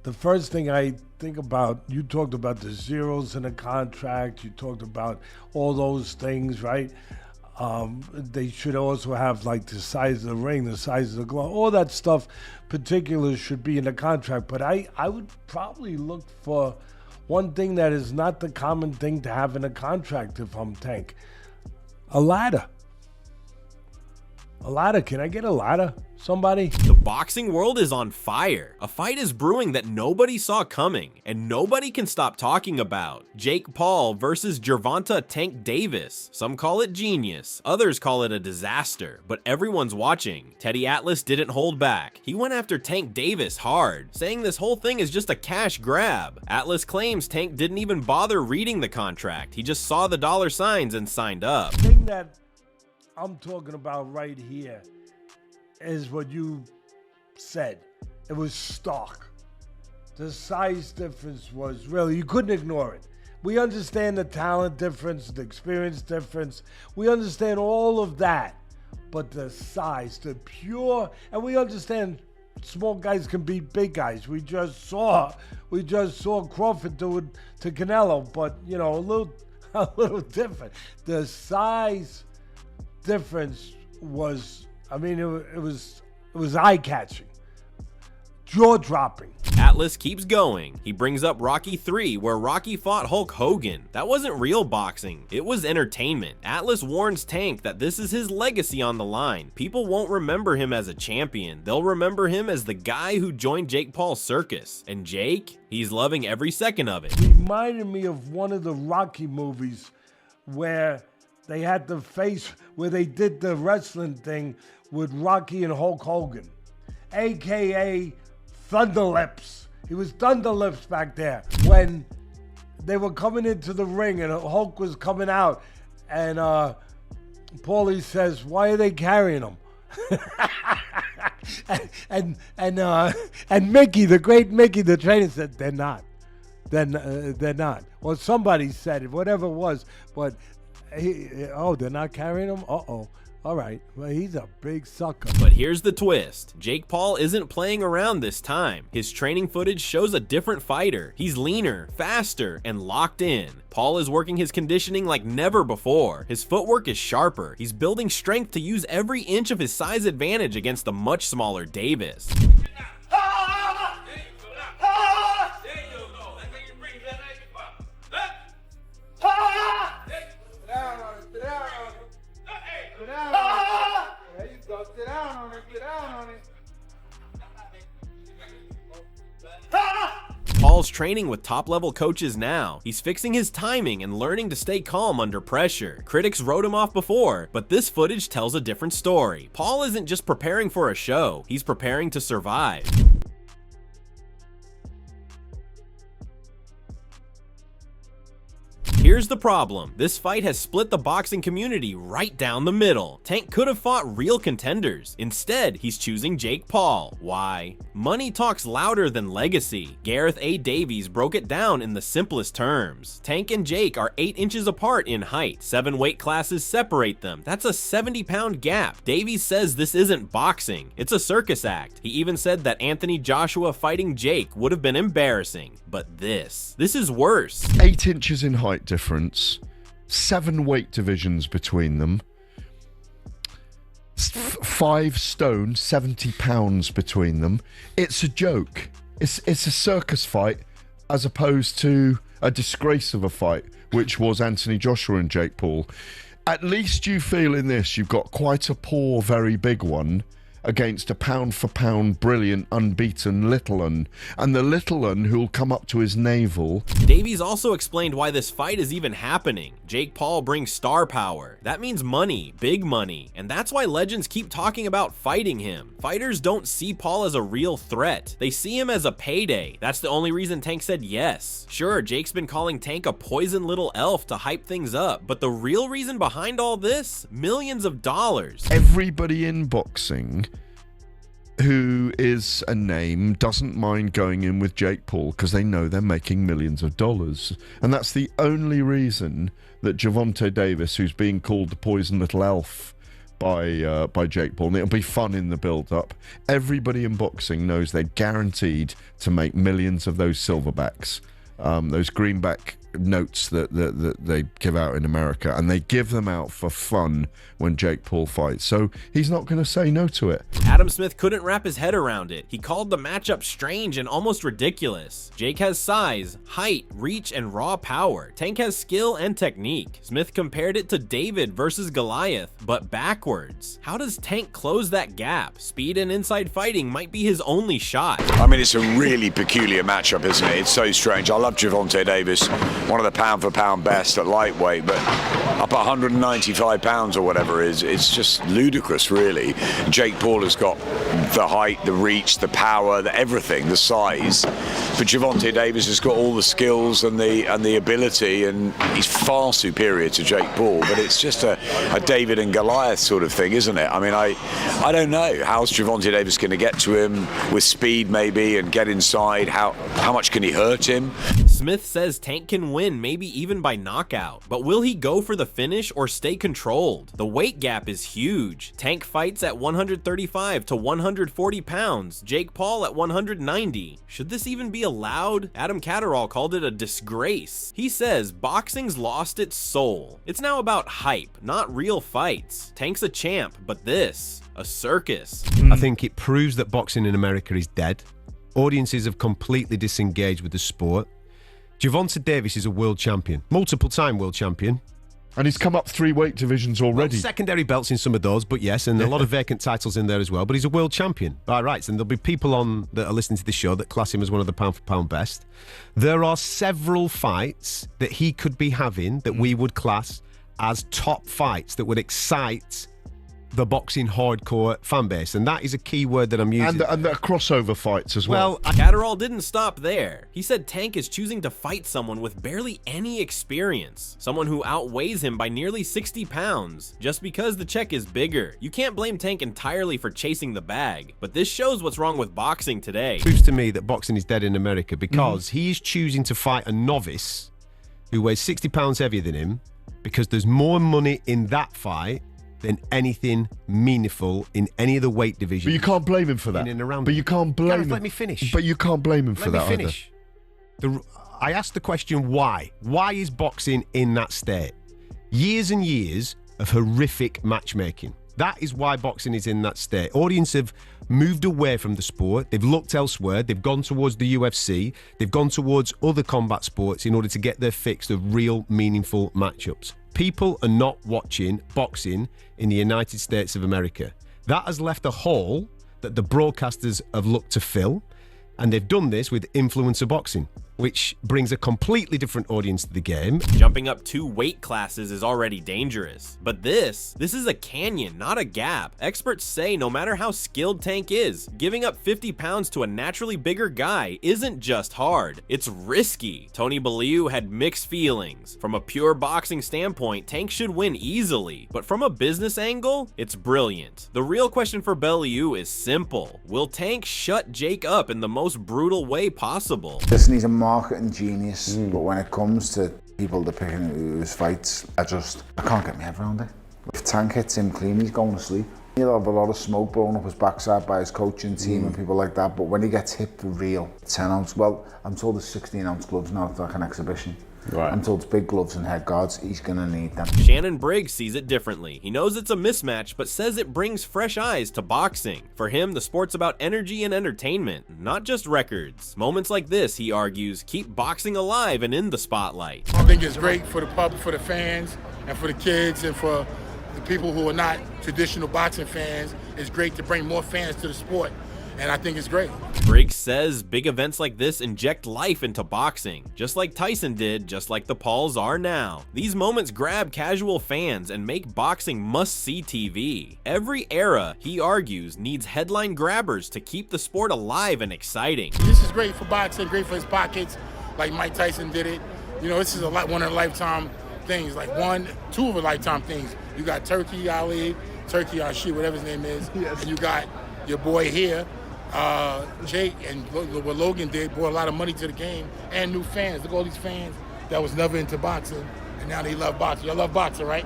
the first thing I think about, you talked about the zeros in the contract, you talked about all those things, right? They should also have like the size of the ring, the size of the glove, all that stuff, particulars should be in the contract. But I would probably look for one thing that is not the common thing to have in a contract if I'm Tank. A ladder. A ladder. Can I get a ladder? Somebody? The boxing world is on fire. A fight is brewing that nobody saw coming, and nobody can stop talking about. Jake Paul versus Gervonta Tank Davis. Some call it genius, others call it a disaster, but everyone's watching. Teddy Atlas didn't hold back. He went after Tank Davis hard, saying this whole thing is just a cash grab. Atlas claims Tank didn't even bother reading the contract. He just saw the dollar signs and signed up. The thing that I'm talking about right here is what you said. It was stark. The size difference was really, you couldn't ignore it. We understand the talent difference, the experience difference. We understand all of that. But the size, the pure, and we understand small guys can beat big guys. We just saw Crawford do it to Canelo, but you know, a little different. The size difference was, I mean, it was eye-catching, jaw-dropping. Atlas keeps going. He brings up Rocky 3, where Rocky fought Hulk Hogan. That wasn't real boxing, it was entertainment. Atlas warns Tank that this is his legacy on the line. People won't remember him as a champion. They'll remember him as the guy who joined Jake Paul's circus. And Jake, he's loving every second of it. Reminded me of one of the Rocky movies where they had the face, where they did the wrestling thing with Rocky and Hulk Hogan, AKA Thunderlips. He was Thunderlips back there. When they were coming into the ring and Hulk was coming out, and Paulie says, "Why are they carrying him?" and Mickey, the great Mickey, the trainer, said, "They're not. They're not." Well, somebody said it, whatever it was, but they're not carrying him? Uh-oh. All right. Well, he's a big sucker. But here's the twist. Jake Paul isn't playing around this time. His training footage shows a different fighter. He's leaner, faster, and locked in. Paul is working his conditioning like never before. His footwork is sharper. He's building strength to use every inch of his size advantage against the much smaller Davis. Paul's training with top-level coaches now. He's fixing his timing and learning to stay calm under pressure. Critics wrote him off before, but this footage tells a different story. Paul isn't just preparing for a show, he's preparing to survive. Here's the problem. This fight has split the boxing community right down the middle. Tank could have fought real contenders. Instead, he's choosing Jake Paul. Why? Money talks louder than legacy. Gareth A. Davies broke it down in the simplest terms. Tank and Jake are 8 inches apart in height. 7 weight classes separate them. That's a 70-pound gap. Davies says this isn't boxing. It's a circus act. He even said that Anthony Joshua fighting Jake would have been embarrassing. But this is worse. 8 inches in height difference, 7 weight divisions between them, 5 stone, 70 pounds between them. It's a joke. It's a circus fight as opposed to a disgrace of a fight, which was Anthony Joshua and Jake Paul. At least you feel in this you've got quite a poor, very big one against a pound-for-pound, brilliant, unbeaten little un, and the little un who'll come up to his navel. Davies also explained why this fight is even happening. Jake Paul brings star power. That means money, big money, and that's why legends keep talking about fighting him. Fighters don't see Paul as a real threat. They see him as a payday. That's the only reason Tank said yes. Sure, Jake's been calling Tank a poison little elf to hype things up, but the real reason behind all this? Millions of dollars. Everybody in boxing who is a name doesn't mind going in with Jake Paul because they know they're making millions of dollars. And that's the only reason that Gervonta Davis, who's being called the poison little elf by Jake Paul, and it'll be fun in the build-up. Everybody in boxing knows they're guaranteed to make millions of those silverbacks, those greenback notes that they give out in America, and they give them out for fun when Jake Paul fights. So he's not going to say no to it. Adam Smith couldn't wrap his head around it. He called the matchup strange and almost ridiculous. Jake has size, height, reach, and raw power. Tank has skill and technique. Smith compared it to David versus Goliath, but backwards. How does Tank close that gap? Speed and inside fighting might be his only shot. I mean, it's a really peculiar matchup, isn't it? It's so strange. I love Gervonta Davis, one of the pound-for-pound best at lightweight, but up at 195 pounds or whatever it's just ludicrous, really. Jake Paul has got the height, the reach, the power, the everything, the size. But Gervonta Davis has got all the skills and the ability, and he's far superior to Jake Paul. But it's just a David and Goliath sort of thing, isn't it? I mean, I don't know. How's Gervonta Davis going to get to him with speed, maybe, and get inside? How much can he hurt him? Smith says Tank can win, maybe even by knockout. But will he go for the finish or stay controlled? The weight gap is huge. Tank fights at 135 to 140 pounds, Jake Paul at 190. Should this even be allowed? Adam Catterall called it a disgrace. He says boxing's lost its soul. It's now about hype, not real fights. Tank's a champ, but this, a circus. I think it proves that boxing in America is dead. Audiences have completely disengaged with the sport. Gervonta Davis is a world champion, multiple-time world champion. And he's come up 3 weight divisions already. Well, secondary belts in some of those, but yes, and a lot of vacant titles in there as well. But he's a world champion. By rights, and there'll be people on that are listening to this show that class him as one of the pound-for-pound best. There are several fights that he could be having that we would class as top fights that would excite the boxing hardcore fan base, and that is a key word that I'm using. And the crossover fights as well. Catterall didn't stop there. He said Tank is choosing to fight someone with barely any experience, someone who outweighs him by nearly 60 pounds, just because the check is bigger. You can't blame Tank entirely for chasing the bag, but this shows what's wrong with boxing today. It proves to me that boxing is dead in America because he is choosing to fight a novice who weighs 60 pounds heavier than him because there's more money in that fight than anything meaningful in any of the weight divisions. But you can't blame him for that. In and around but you can't blame him. Let me finish. But you can't blame him for that Let me finish. I asked the question, why? Why is boxing in that state? Years and years of horrific matchmaking. That is why boxing is in that state. Audience have moved away from the sport. They've looked elsewhere. They've gone towards the UFC. They've gone towards other combat sports in order to get their fix of real, meaningful matchups. People are not watching boxing in the United States of America. That has left a hole that the broadcasters have looked to fill, and they've done this with influencer boxing, which brings a completely different audience to the game. Jumping up 2 weight classes is already dangerous, but this is a canyon, not a gap. Experts say no matter how skilled Tank is, giving up 50 pounds to a naturally bigger guy isn't just hard, it's risky. Tony Bellew had mixed feelings. From a pure boxing standpoint, Tank should win easily, but from a business angle, it's brilliant. The real question for Bellew is simple. Will Tank shut Jake up in the most brutal way possible? Listen, he's a marketing genius, but when it comes to people that picking his fights, I can't get my head around it. If Tank hits him clean, he's going to sleep. He'll have a lot of smoke blowing up his backside by his coaching team and people like that, but when he gets hit for real, 10 ounce, well, I'm told there's 16 ounce gloves now, it's like an exhibition. Right. I'm told it's big gloves and head guards, he's gonna need them. Shannon Briggs sees it differently. He knows it's a mismatch, but says it brings fresh eyes to boxing. For him, the sport's about energy and entertainment, not just records. Moments like this, he argues, keep boxing alive and in the spotlight. I think it's great for the public, for the fans, and for the kids, and for the people who are not traditional boxing fans. It's great to bring more fans to the sport, and I think it's great. Briggs says big events like this inject life into boxing, just like Tyson did, just like the Pauls are now. These moments grab casual fans and make boxing must-see TV. Every era, he argues, needs headline grabbers to keep the sport alive and exciting. This is great for boxing, great for his pockets, like Mike Tyson did it. You know, this is one of the lifetime things, like 2 of a lifetime things. You got Turkey Ali, Turkey Ashi, whatever his name is, yes. And you got your boy here, Jake, and what Logan did brought a lot of money to the game and new fans. Look at all these fans that was never into boxing, and now they love boxing. Y'all love boxing, right?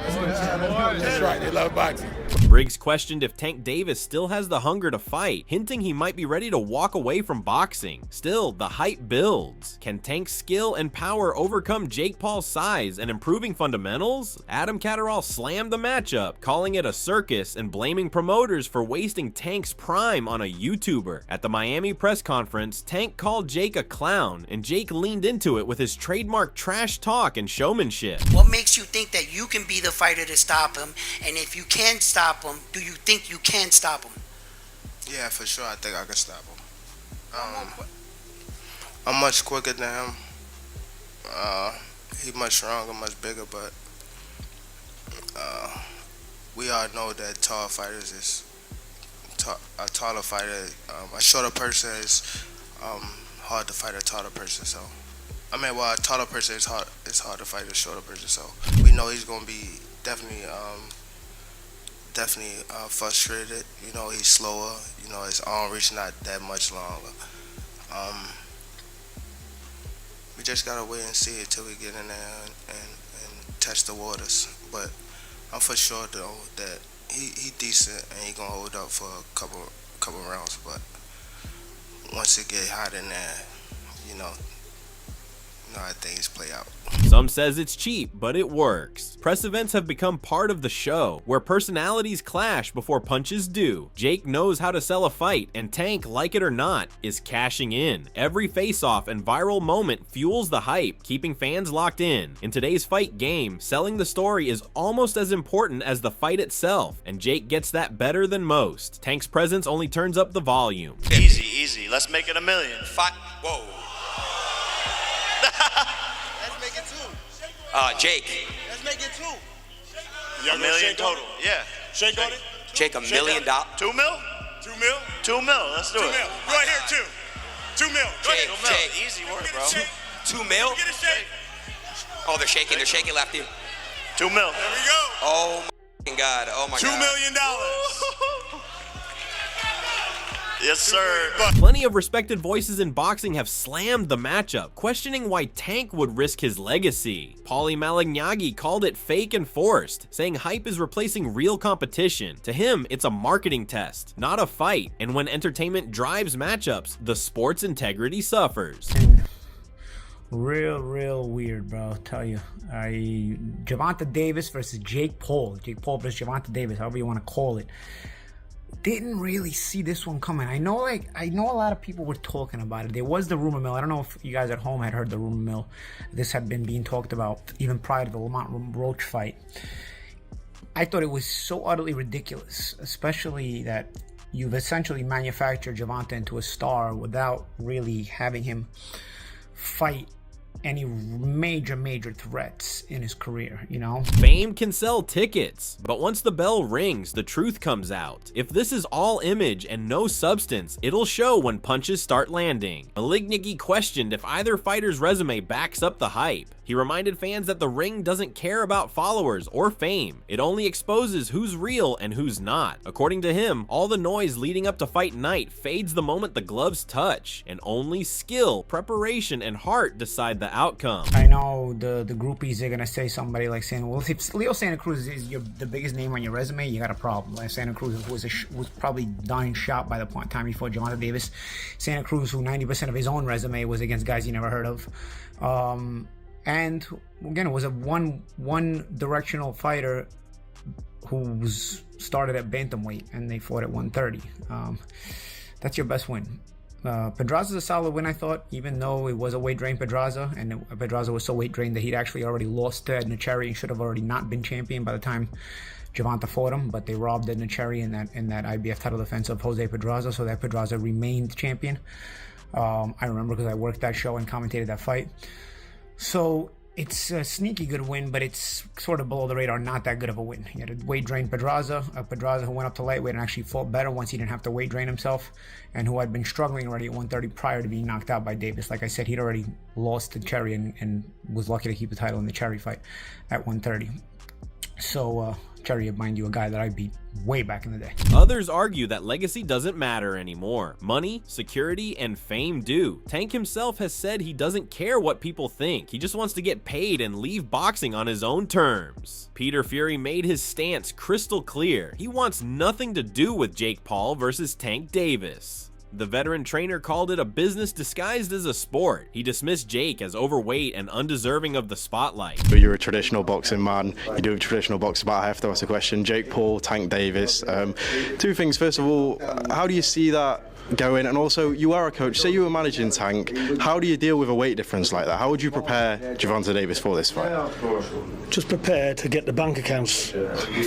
That's right, they love boxing. Briggs questioned if Tank Davis still has the hunger to fight, hinting he might be ready to walk away from boxing. Still, the hype builds. Can Tank's skill and power overcome Jake Paul's size and improving fundamentals? Adam Catterall slammed the matchup, calling it a circus and blaming promoters for wasting Tank's prime on a YouTuber. At the Miami press conference, Tank called Jake a clown, and Jake leaned into it with his trademark trash talk and showmanship. What makes you think that you can be the fighter to stop him? And if you can stop him, do you think you can stop him? Yeah, for sure. I think I can stop him. I'm much quicker than him. He's much stronger, much bigger, but we all know that tall fighters is a taller fighter. A shorter person is hard to fight a taller person. So, I mean, well, a taller person is hard to fight a shorter person. So, we know he's gonna be definitely frustrated. You know, he's slower. You know, his arm reach not that much longer. We just gotta wait and see until we get in there and test the waters. But I'm for sure though that he decent and he gonna hold up for a couple rounds. But once it get hot in there, you know how things play out. Some says it's cheap, but it works. Press events have become part of the show, where personalities clash before punches do. Jake knows how to sell a fight, and Tank, like it or not, is cashing in. Every face-off and viral moment fuels the hype, keeping fans locked in. In today's fight game, selling the story is almost as important as the fight itself, and Jake gets that better than most. Tank's presence only turns up the volume. Easy. Let's make it $1 million. Whoa. Let's make it 2. Jake. Let's make it 2. $1 million total. Yeah. Shake on it. Jake, $1 million. 2 mil? 2 mil? 2 mil. Let's do 2 it. mil. Right here, 2 mil. Jake, 2 mil. Easy work, bro. 2 mil? Get a shake. Oh, they're shaking left you. 2 mil. There we go. Oh my God. Oh my God. $2 million. Yes, sir. Plenty of respected voices in boxing have slammed the matchup, questioning why Tank would risk his legacy. Paulie Malignaggi called it fake and forced, saying hype is replacing real competition. To him, it's a marketing test, not a fight, and when entertainment drives matchups, the sport's integrity suffers. Real weird, bro. I'll tell you. Gervonta Davis versus Jake Paul. Jake Paul versus Gervonta Davis, however you want to call it. Didn't really see this one coming. I know a lot of people were talking about it. There was the rumor mill. I don't know if you guys at home had heard the rumor mill. This had been being talked about even prior to the Lamont Roach fight. I thought it was so utterly ridiculous, especially that you've essentially manufactured Gervonta into a star without really having him fight any major threats in his career, you know? Fame can sell tickets, but once the bell rings, the truth comes out. If this is all image and no substance, it'll show when punches start landing. Malignaggi questioned if either fighter's resume backs up the hype. He reminded fans that the ring doesn't care about followers or fame. It only exposes who's real and who's not. According to him, all the noise leading up to fight night fades the moment the gloves touch, and only skill, preparation, and heart decide the outcome. I know the groupies are gonna say somebody like saying, well, if Leo Santa Cruz is the biggest name on your resume, you got a problem. Like Santa Cruz was probably dying shot by the time he fought Gervonta Davis. Santa Cruz, who 90% of his own resume was against guys you never heard of. And again, it was a one-directional fighter who started at bantamweight, and they fought at 130. That's your best win. Pedraza's a solid win, I thought, even though it was a weight drain Pedraza, and Pedraza was so weight drained that he'd actually already lost to Edna Cherry and should have already not been champion by the time Gervonta fought him, but they robbed Edna Cherry in that IBF title defense of Jose Pedraza, so that Pedraza remained champion. I remember because I worked that show and commentated that fight. So it's a sneaky good win, but it's sort of below the radar, not that good of a win. He had a weight drain Pedraza, who went up to lightweight and actually fought better once he didn't have to weight drain himself, and who had been struggling already at 130 prior to being knocked out by Davis. Like I said, he'd already lost to Cherry and was lucky to keep the title in the Cherry fight at 130. So cherry, mind you, a guy that I beat way back in the day. Others argue that legacy doesn't matter anymore. Money, security, and fame do. Tank himself has said he doesn't care what people think. He just wants to get paid and leave boxing on his own terms. Peter Fury made his stance crystal clear. He wants nothing to do with Jake Paul versus Tank Davis. The veteran trainer called it a business disguised as a sport. He dismissed Jake as overweight and undeserving of the spotlight. But you're a traditional boxing man. You do traditional boxing, but I have to ask a question. Jake Paul, Tank Davis. Two things. First of all, how do you see that going? And also, you are a coach. Say you were managing Tank. How do you deal with a weight difference like that? How would you prepare Gervonta Davis for this fight? Just prepare to get the bank accounts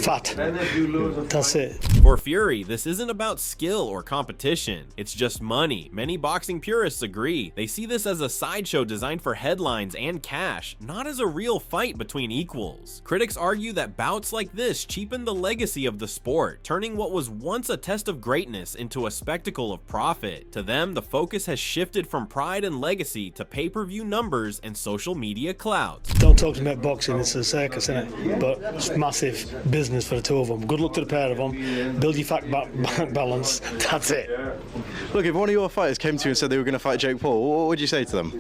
fat. That's it. For Fury, this isn't about skill or competition. It's just money. Many boxing purists agree. They see this as a sideshow designed for headlines and cash, not as a real fight between equals. Critics argue that bouts like this cheapen the legacy of the sport, turning what was once a test of greatness into a spectacle of profit. To them, the focus has shifted from pride and legacy to pay-per-view numbers and social media clout. Don't talk to me about boxing, it's a circus, isn't it? But it's massive business for the two of them. Good luck to the pair of them. Build your fat balance. That's it. Look, if one of your fighters came to you and said they were going to fight Jake Paul, what would you say to them?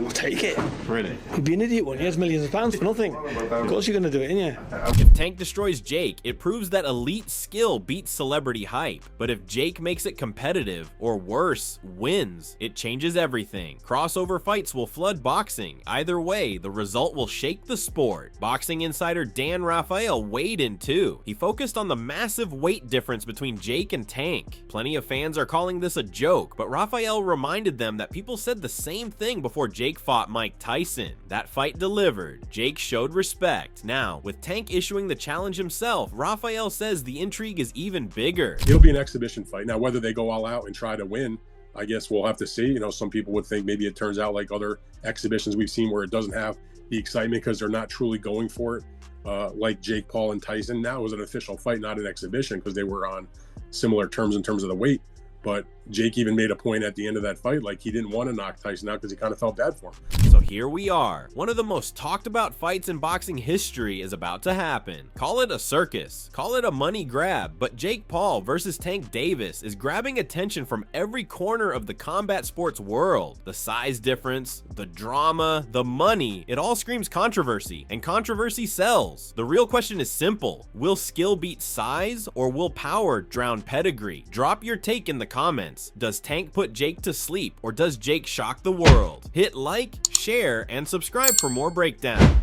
I'll take it. Really? You'd be an idiot one. He has millions of pounds for nothing. Of course you're going to do it, ain't you? If Tank destroys Jake, it proves that elite skill beats celebrity hype. But if Jake makes it competitive, or worse, wins, it changes everything. Crossover fights will flood boxing. Either way, the result will shake the sport. Boxing insider Dan Rafael weighed in too. He focused on the massive weight difference between Jake and Tank. Plenty of fans are calling this a joke, but Rafael reminded them that people said the same thing before Jake fought Mike Tyson. That fight delivered. Jake showed respect. Now, with Tank issuing the challenge himself, Rafael says the intrigue is even bigger. It'll be an exhibition fight. Now, whether they go all out and try to win, I guess we'll have to see. You know, some people would think maybe it turns out like other exhibitions we've seen where it doesn't have the excitement because they're not truly going for it, like Jake Paul and Tyson. Now it was an official fight, not an exhibition, because they were on similar terms in terms of the weight. But Jake even made a point at the end of that fight, like he didn't want to knock Tyson out because he kind of felt bad for him. So here we are. One of the most talked about fights in boxing history is about to happen. Call it a circus, call it a money grab, but Jake Paul versus Tank Davis is grabbing attention from every corner of the combat sports world. The size difference, the drama, the money, it all screams controversy, and controversy sells. The real question is simple. Will skill beat size, or will power drown pedigree? Drop your take in the comments. Does Tank put Jake to sleep, or does Jake shock the world? Hit like, share, and subscribe for more breakdown.